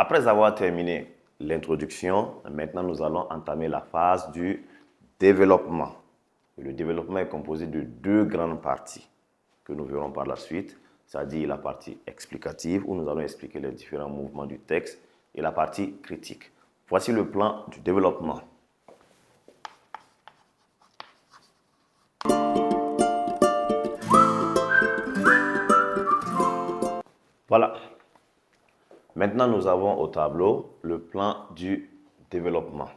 après avoir terminé l'introduction, maintenant nous allons entamer la phase du développement. Le développement est composé de deux grandes parties que nous verrons par la suite, c'est-à-dire la partie explicative où nous allons expliquer les différents mouvements du texte et la partie critique. Voici le plan du développement. Voilà. Maintenant, nous avons au tableau le plan du développement.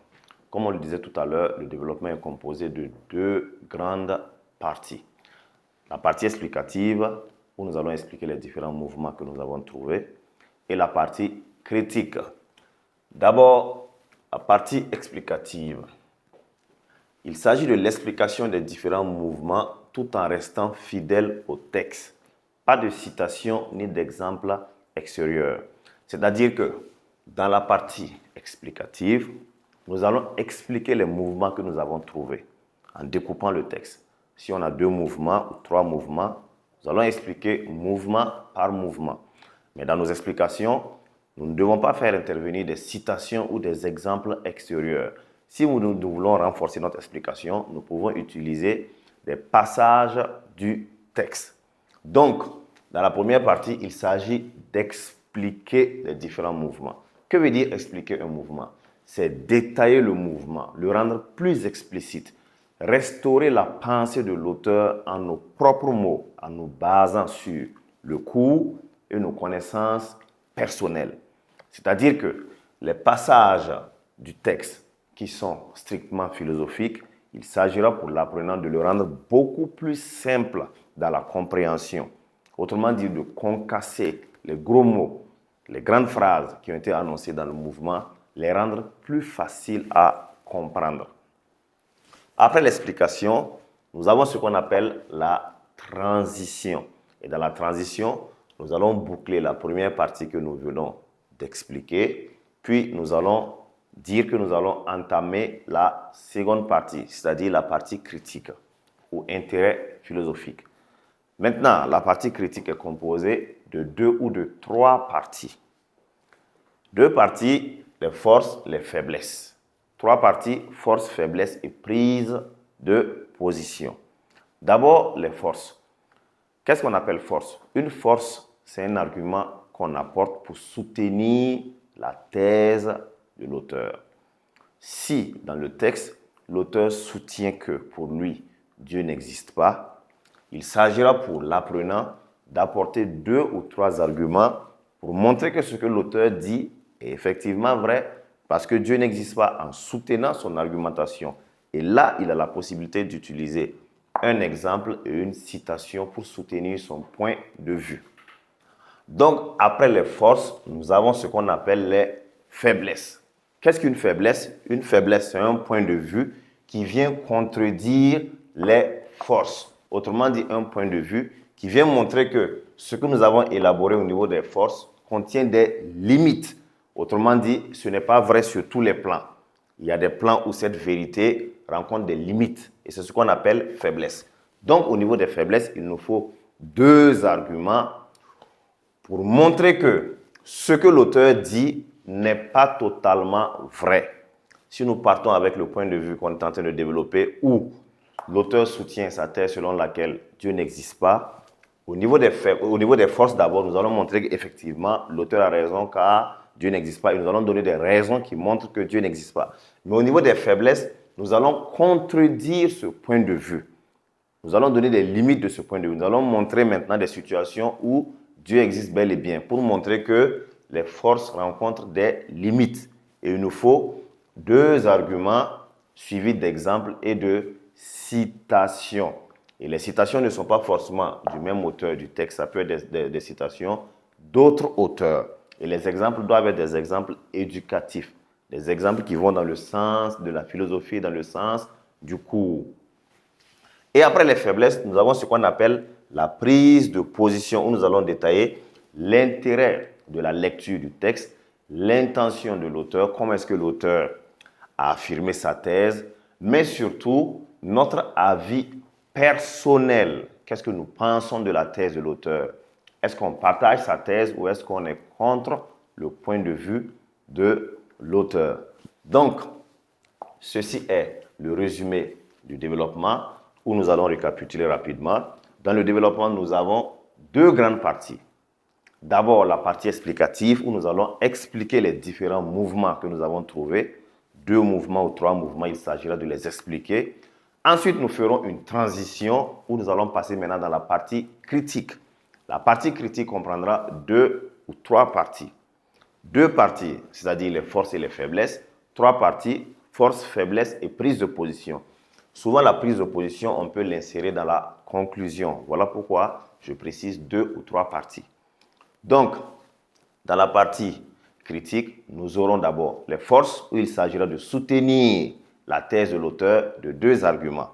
Comme on le disait tout à l'heure, le développement est composé de deux grandes parties. La partie explicative, où nous allons expliquer les différents mouvements que nous avons trouvés, et la partie critique. D'abord, la partie explicative. Il s'agit de l'explication des différents mouvements tout en restant fidèle au texte. Pas de citation ni d'exemple extérieur. C'est-à-dire que dans la partie explicative, nous allons expliquer les mouvements que nous avons trouvés en découpant le texte. Si on a 2 mouvements ou 3 mouvements, nous allons expliquer mouvement par mouvement. Mais dans nos explications, nous ne devons pas faire intervenir des citations ou des exemples extérieurs. Si nous voulons renforcer notre explication, nous pouvons utiliser des passages du texte. Donc, dans la première partie, il s'agit d'expliquer les différents mouvements. Que veut dire expliquer un mouvement? C'est détailler le mouvement, le rendre plus explicite, restaurer la pensée de l'auteur en nos propres mots, en nous basant sur le cours et nos connaissances personnelles. C'est-à-dire que les passages du texte qui sont strictement philosophiques, il s'agira pour l'apprenant de le rendre beaucoup plus simple dans la compréhension. Autrement dit, de concasser les gros mots, les grandes phrases qui ont été annoncées dans le mouvement, les rendre plus faciles à comprendre. Après l'explication, nous avons ce qu'on appelle la transition. Et dans la transition, nous allons boucler la première partie que nous venons d'expliquer, puis nous allons dire que nous allons entamer la seconde partie, c'est-à-dire la partie critique ou intérêt philosophique. Maintenant, la partie critique est composée de 2 ou de 3 parties. 2 parties, les forces, les faiblesses. 3 parties, force, faiblesse et prise de position. D'abord, les forces. Qu'est-ce qu'on appelle force? Une force, c'est un argument qu'on apporte pour soutenir la thèse de l'auteur. Si, dans le texte, l'auteur soutient que, pour lui, Dieu n'existe pas, il s'agira pour l'apprenant d'apporter 2 ou 3 arguments pour montrer que ce que l'auteur dit est effectivement vrai parce que Dieu n'existe pas en soutenant son argumentation. Et là, il a la possibilité d'utiliser un exemple et une citation pour soutenir son point de vue. Donc, après les forces, nous avons ce qu'on appelle les faiblesses. Qu'est-ce qu'une faiblesse? Une faiblesse, c'est un point de vue qui vient contredire les forces. Autrement dit, un point de vue qui vient montrer que ce que nous avons élaboré au niveau des forces contient des limites. Autrement dit, ce n'est pas vrai sur tous les plans. Il y a des plans où cette vérité rencontre des limites. Et c'est ce qu'on appelle faiblesse. Donc, au niveau des faiblesses, il nous faut 2 arguments pour montrer que ce que l'auteur dit n'est pas totalement vrai. Si nous partons avec le point de vue qu'on est en train de développer où l'auteur soutient sa thèse selon laquelle Dieu n'existe pas, au niveau des forces d'abord, nous allons montrer qu'effectivement, l'auteur a raison car Dieu n'existe pas et nous allons donner des raisons qui montrent que Dieu n'existe pas. Mais au niveau des faiblesses, nous allons contredire ce point de vue. Nous allons donner des limites de ce point de vue. Nous allons montrer maintenant des situations où Dieu existe bel et bien pour montrer que les forces rencontrent des limites. Et il nous faut 2 arguments suivis d'exemples et de citations. Et les citations ne sont pas forcément du même auteur du texte, ça peut être des citations d'autres auteurs. Et les exemples doivent être des exemples éducatifs, des exemples qui vont dans le sens de la philosophie, dans le sens du cours. Et après les faiblesses, nous avons ce qu'on appelle la prise de position, où nous allons détailler l'intérêt de la lecture du texte, l'intention de l'auteur, comment est-ce que l'auteur a affirmé sa thèse, mais surtout notre avis personnel. Qu'est-ce que nous pensons de la thèse de l'auteur? Est-ce qu'on partage sa thèse ou est-ce qu'on est contre le point de vue de l'auteur. Donc, ceci est le résumé du développement où nous allons récapituler rapidement. Dans le développement, nous avons deux grandes parties. D'abord, la partie explicative où nous allons expliquer les différents mouvements que nous avons trouvés. 2 mouvements ou 3 mouvements, il s'agira de les expliquer. Ensuite, nous ferons une transition où nous allons passer maintenant dans la partie critique. La partie critique comprendra 2 ou 3 parties. 2 parties, c'est-à-dire les forces et les faiblesses. 3 parties, force, faiblesse et prise de position. Souvent, la prise de position, on peut l'insérer dans la conclusion. Voilà pourquoi je précise 2 ou 3 parties. Donc, dans la partie critique, nous aurons d'abord les forces où il s'agira de soutenir la thèse de l'auteur de 2 arguments.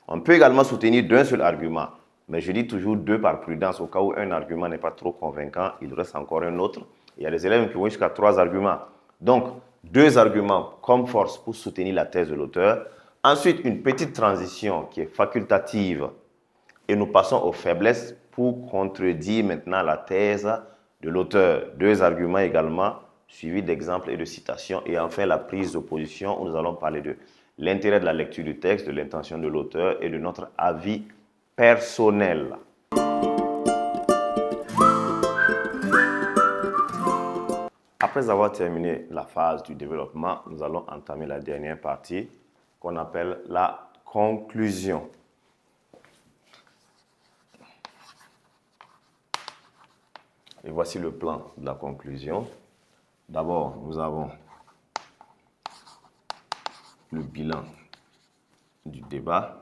On peut également soutenir d'un seul argument, mais je dis toujours 2 par prudence au cas où un argument n'est pas trop convaincant, il reste encore un autre. Il y a des élèves qui vont jusqu'à 3 arguments. Donc, 2 arguments comme force pour soutenir la thèse de l'auteur. Ensuite, une petite transition qui est facultative et nous passons aux faiblesses pour contredire maintenant la thèse de l'auteur. 2 arguments également, suivis d'exemples et de citations. Et enfin, la prise de position où nous allons parler de l'intérêt de la lecture du texte, de l'intention de l'auteur et de notre avis personnel. Après avoir terminé la phase du développement, nous allons entamer la dernière partie qu'on appelle la conclusion. Et voici le plan de la conclusion. D'abord, nous avons le bilan du débat.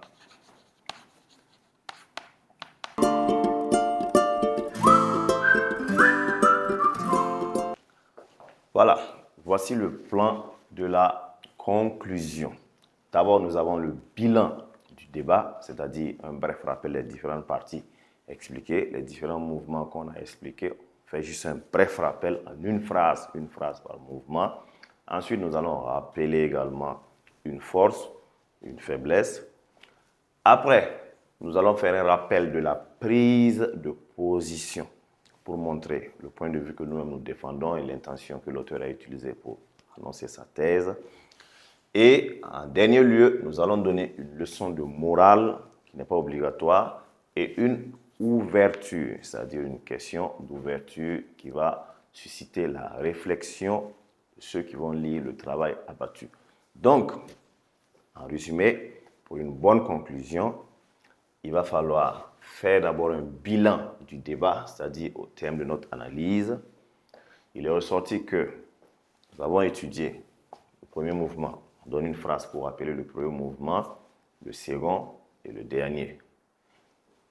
Voilà, voici le plan de la conclusion. D'abord, nous avons le bilan du débat, c'est-à-dire un bref rappel des différentes parties expliquées, les différents mouvements qu'on a expliqués. On fait juste un bref rappel en une phrase par mouvement. Ensuite, nous allons rappeler également une force, une faiblesse. Après, nous allons faire un rappel de la prise de position pour montrer le point de vue que nous-mêmes nous défendons et l'intention que l'auteur a utilisée pour annoncer sa thèse. Et en dernier lieu, nous allons donner une leçon de morale qui n'est pas obligatoire et une ouverture, c'est-à-dire une question d'ouverture qui va susciter la réflexion de ceux qui vont lire le travail abattu. Donc, en résumé, pour une bonne conclusion, il va falloir faire d'abord un bilan du débat, c'est-à-dire au terme de notre analyse. Il est ressorti que nous avons étudié le premier mouvement. On donne une phrase pour rappeler le premier mouvement, le second et le dernier.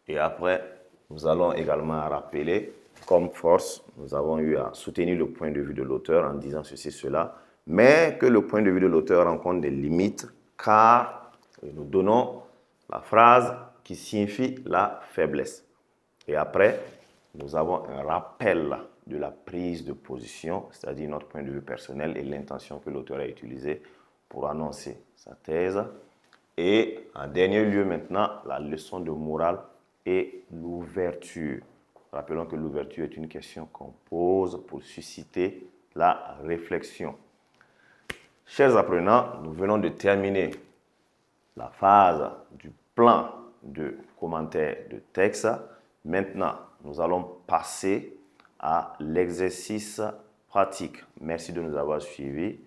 Et après, nous allons également rappeler, comme force, nous avons eu à soutenir le point de vue de l'auteur en disant ceci, cela, mais que le point de vue de l'auteur rencontre des limites, car nous donnons la phrase qui signifie la faiblesse. Et après, nous avons un rappel de la prise de position, c'est-à-dire notre point de vue personnel et l'intention que l'auteur a utilisée pour annoncer sa thèse. Et en dernier lieu maintenant, la leçon de morale et l'ouverture. Rappelons que l'ouverture est une question qu'on pose pour susciter la réflexion. Chers apprenants, nous venons de terminer la phase du plan de commentaire de texte. Maintenant, nous allons passer à l'exercice pratique. Merci de nous avoir suivis.